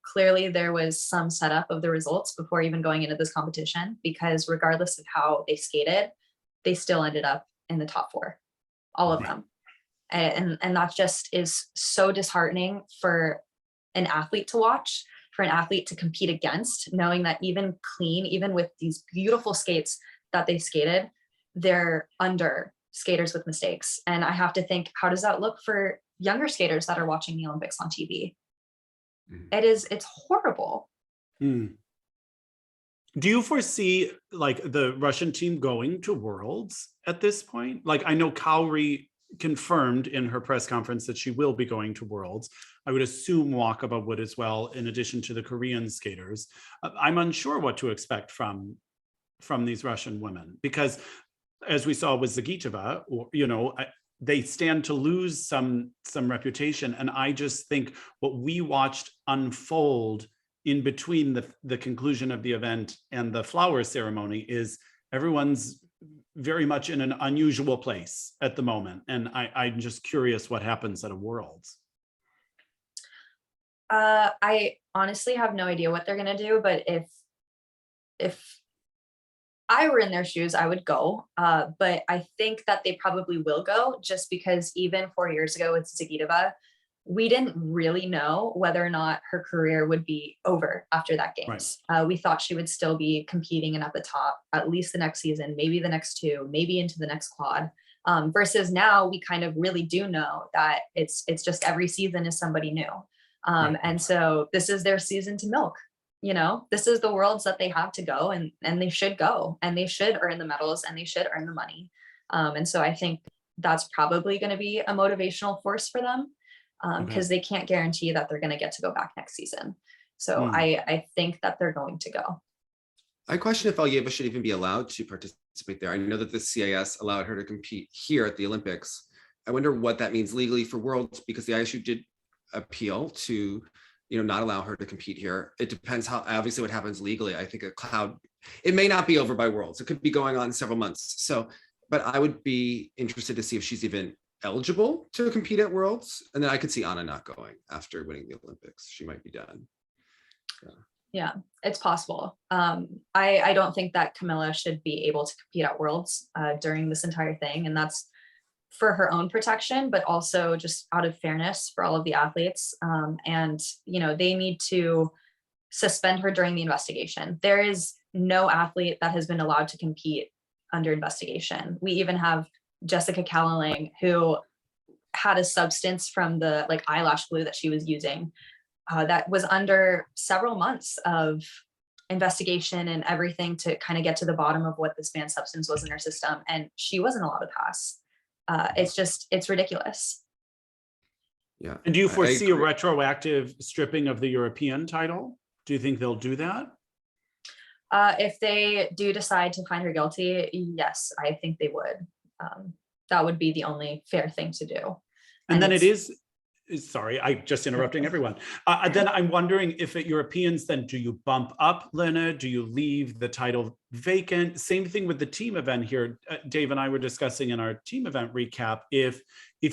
clearly there was some setup of the results before even going into this competition, because regardless of how they skated, they still ended up in the top four, all of them. And that just is so disheartening for an athlete to watch, for an athlete to compete against, knowing that even clean, even with these beautiful skates that they skated, they're under skaters with mistakes. And I have to think, how does that look for younger skaters that are watching the Olympics on TV? It's horrible. Do you foresee like the Russian team going to Worlds at this point? Like, I know Kaori confirmed in her press conference that she will be going to Worlds. I would assume Wakaba would as well, in addition to the Korean skaters. I'm unsure what to expect from these Russian women, because as we saw with Zagitova, you know, they stand to lose some reputation. And I just think what we watched unfold in between the conclusion of the event and the flower ceremony is everyone's very much in an unusual place at the moment. And I'm just curious what happens at a Worlds. I honestly have no idea what they're going to do, but if I were in their shoes, I would go. But I think that they probably will go, just because even 4 years ago with Zagitova, we didn't really know whether or not her career would be over after that games. Right. We thought she would still be competing and at the top at least the next season, maybe the next two, maybe into the next quad. Versus now we kind of really do know that it's just every season is somebody new. And so this is their season to milk. You know, this is the Worlds that they have to go, and they should go, and they should earn the medals, and they should earn the money. And so I think that's probably going to be a motivational force for them, because they can't guarantee that they're going to get to go back next season. So I think that they're going to go. I question if Valieva should even be allowed to participate there. I know that the CIS allowed her to compete here at the Olympics. I wonder what that means legally for Worlds, because the ISU did appeal to, not allow her to compete here. It depends how, obviously, what happens legally. I think it may not be over by Worlds. It could be going on several months. So, but I would be interested to see if she's even eligible to compete at Worlds. And then I could see Anna not going after winning the Olympics. She might be done. Yeah, it's possible. I don't think that Kamila should be able to compete at Worlds during this entire thing. And that's for her own protection, but also just out of fairness for all of the athletes. And, you know, they need to suspend her during the investigation. There is no athlete that has been allowed to compete under investigation. We even have Jessica Callaling, who had a substance from the eyelash glue that she was using that was under several months of investigation and everything to kind of get to the bottom of what this banned substance was in her system. And she wasn't allowed to pass. It's ridiculous. Yeah. And do you foresee a retroactive stripping of the European title? Do you think they'll do that? If they do decide to find her guilty, yes, I think they would. That would be the only fair thing to do. And then it is, sorry, I just interrupting everyone. Then I'm wondering if at Europeans, then do you bump up Lena? Do you leave the title vacant? Same thing with the team event here. Dave and I were discussing in our team event recap, if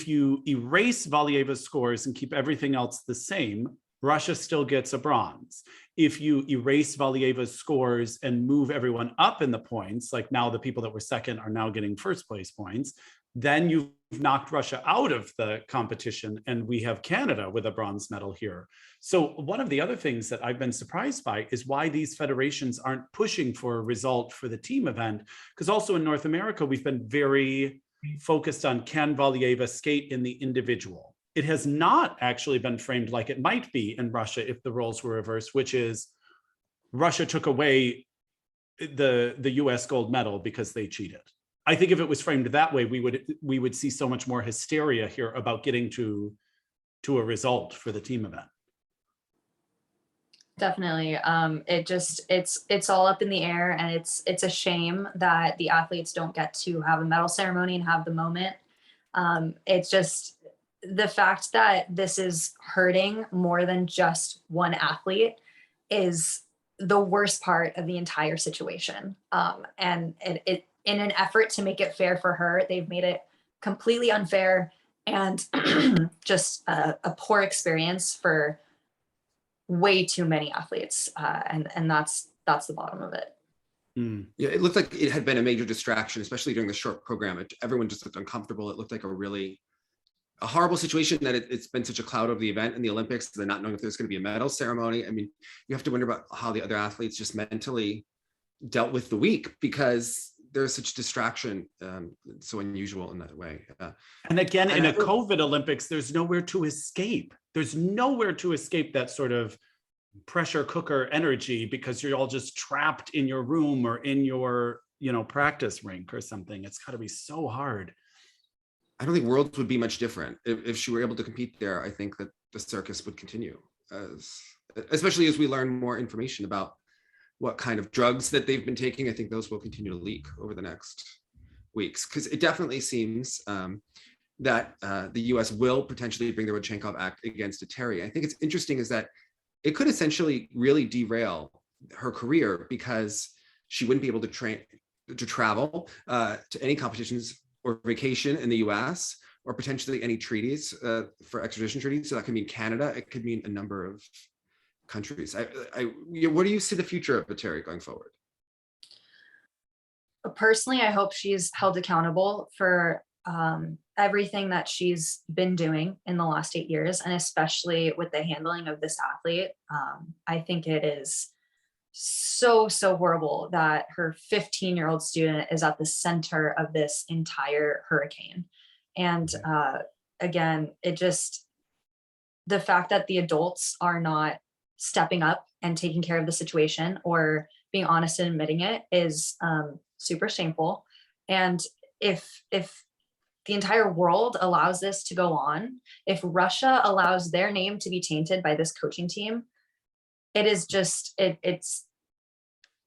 you erase Valieva's scores and keep everything else the same, Russia still gets a bronze. If you erase Valieva's scores and move everyone up in the points, like now the people that were second are now getting first place points, then you've knocked Russia out of the competition and we have Canada with a bronze medal here. So one of the other things that I've been surprised by is why these federations aren't pushing for a result for the team event. Because also in North America, we've been very focused on can Valieva skate in the individual. It has not actually been framed like it might be in Russia if the roles were reversed, which is Russia took away the US gold medal because they cheated. I think if it was framed that way, we would see so much more hysteria here about getting to a result for the team event. Definitely. It's all up in the air, and it's a shame that the athletes don't get to have a medal ceremony and have the moment. It's just the fact that this is hurting more than just one athlete is the worst part of the entire situation. And it in an effort to make it fair for her, they've made it completely unfair and just a poor experience for way too many athletes. And that's the bottom of it. Mm. Yeah, it looked like it had been a major distraction, especially during the short program. Everyone just looked uncomfortable. It looked like a horrible situation that it's been such a cloud over the event in the Olympics, and not knowing if there's going to be a medal ceremony. I mean, you have to wonder about how the other athletes just mentally dealt with the week, because there's such distraction, so unusual in that way. And again, in a COVID Olympics, there's nowhere to escape. There's nowhere to escape that sort of pressure cooker energy, because you're all just trapped in your room or in your, practice rink or something. It's got to be so hard. I don't think Worlds would be much different. If she were able to compete there, I think that the circus would continue, especially as we learn more information about what kind of drugs that they've been taking. I think those will continue to leak over the next weeks, because it definitely seems that the US will potentially bring the Rodchenkov Act against Eteri. I think it's interesting is that it could essentially really derail her career, because she wouldn't be able to travel to any competitions or vacation in the US, or potentially any treaties for extradition treaties. So that could mean Canada, it could mean a number of countries. What do you see the future of Eteri going forward? Personally, I hope she's held accountable for everything that she's been doing in the last 8 years, and especially with the handling of this athlete. I think it is so horrible that her 15-year-old student is at the center of this entire hurricane. And again, the fact that the adults are not stepping up and taking care of the situation or being honest and admitting it is super shameful. And if the entire world allows this to go on, if Russia allows their name to be tainted by this coaching team, it is just, it's,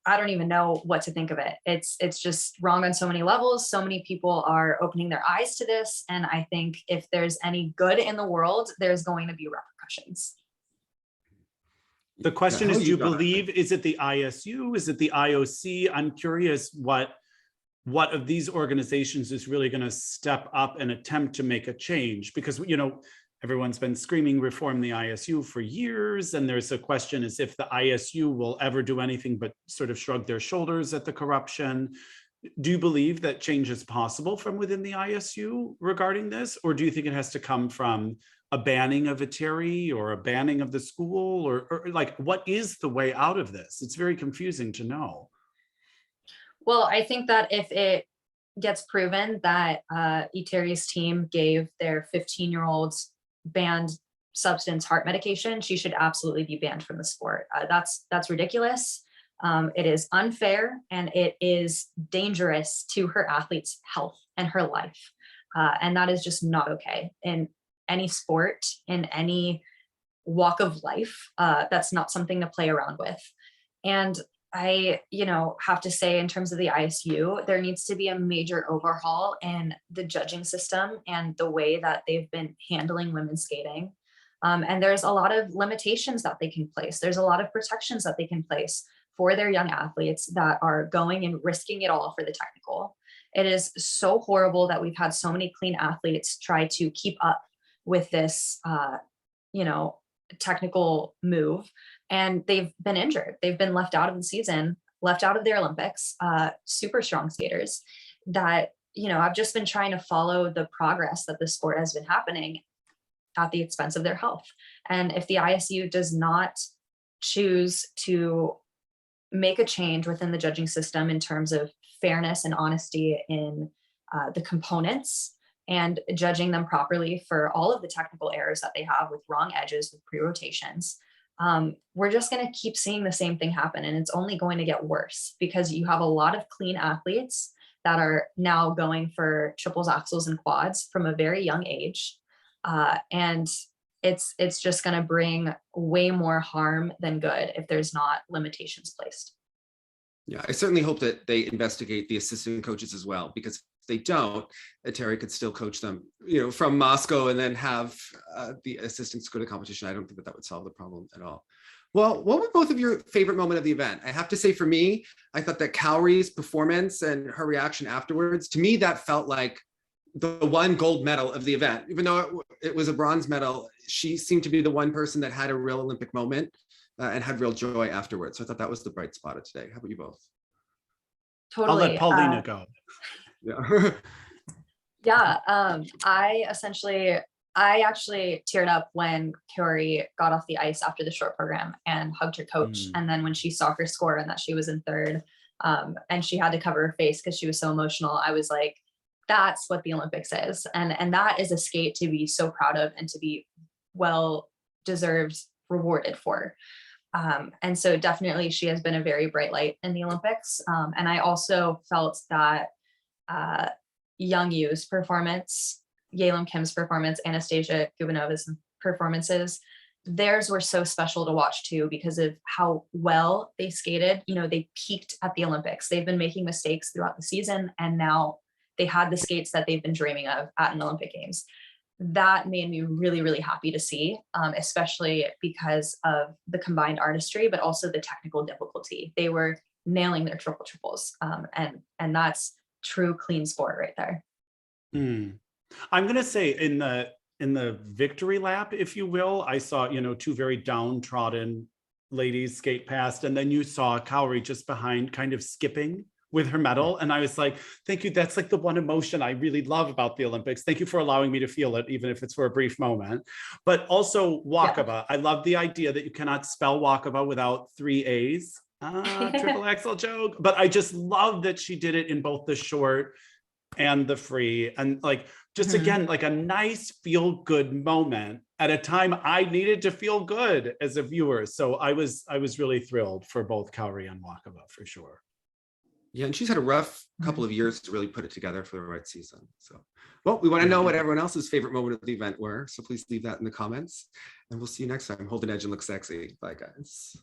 I don't even know what to think of it. It's just wrong on so many levels. So many people are opening their eyes to this. And I think if there's any good in the world, there's going to be repercussions. The question is, do you believe, is it the ISU? Is it the IOC? I'm curious what what of these organizations is really going to step up and attempt to make a change? Because, you know, everyone's been screaming reform the ISU for years, and there's a question as if the ISU will ever do anything but sort of shrug their shoulders at the corruption. Do you believe that change is possible from within the ISU regarding this? Or do you think it has to come from a banning of Eteri or a banning of the school, or like, what is the way out of this? It's very confusing to know. Well, I think that if it gets proven that Eteri's team gave their 15-year-olds banned substance heart medication, she should absolutely be banned from the sport. That's ridiculous. It is unfair, and it is dangerous to her athletes' health and her life. And that is just not okay in any sport, in any walk of life. That's not something to play around with. And I, have to say, in terms of the ISU, there needs to be a major overhaul in the judging system and the way that they've been handling women's skating. And there's a lot of limitations that they can place. There's a lot of protections that they can place for their young athletes that are going and risking it all for the technical. It is so horrible that we've had so many clean athletes try to keep up with this, technical move, and they've been injured. They've been left out of the season, left out of their Olympics. Super strong skaters that, I've just been trying to follow the progress that the sport has been happening at the expense of their health. And if the ISU does not choose to make a change within the judging system in terms of fairness and honesty in the components, and judging them properly for all of the technical errors that they have with wrong edges, with pre-rotations, we're just going to keep seeing the same thing happen. And it's only going to get worse because you have a lot of clean athletes that are now going for triples, axles, and quads from a very young age. And it's just going to bring way more harm than good if there's not limitations placed. Yeah, I certainly hope that they investigate the assistant coaches as well, because if they don't, Eteri could still coach them, from Moscow, and then have the assistants go to competition. I don't think that would solve the problem at all. Well, what were both of your favorite moment of the event? I have to say, for me, I thought that Kaori's performance and her reaction afterwards, to me, that felt like the one gold medal of the event. Even though it was a bronze medal, she seemed to be the one person that had a real Olympic moment and had real joy afterwards. So I thought that was the bright spot of today. How about you both? Totally. I'll let Polina go. Yeah. Yeah. I actually teared up when Kaori got off the ice after the short program and hugged her coach. And then when she saw her score and that she was in third, and she had to cover her face because she was so emotional, I was like, that's what the Olympics is. And that is a skate to be so proud of and to be well deserved rewarded for. And so definitely she has been a very bright light in the Olympics. And I also felt that Young Yu's performance, Yelim Kim's performance, Anastasia Gubanova's performances, theirs were so special to watch too, because of how well they skated. They peaked at the Olympics. They've been making mistakes throughout the season, and now they had the skates that they've been dreaming of at an Olympic Games. That made me really, really happy to see, especially because of the combined artistry, but also the technical difficulty. They were nailing their triples, and that's true clean sport right there. I'm going to say in the victory lap, if you will, I saw, two very downtrodden ladies skate past, and then you saw Kaori just behind, kind of skipping with her medal. And I was like, thank you. That's like the one emotion I really love about the Olympics. Thank you for allowing me to feel it, even if it's for a brief moment. But also Wakava. Yeah. I love the idea that you cannot spell Wakava without 3 A's. Triple axel joke. But I just love that she did it in both the short and the free. And like, just again, like a nice feel good moment at a time I needed to feel good as a viewer. So I was really thrilled for both Kaori and Wakava for sure. Yeah, and she's had a rough couple of years to really put it together for the right season. So, well, we want to know what everyone else's favorite moment of the event were. So please leave that in the comments, and we'll see you next time. Hold an edge and look sexy. Bye, guys.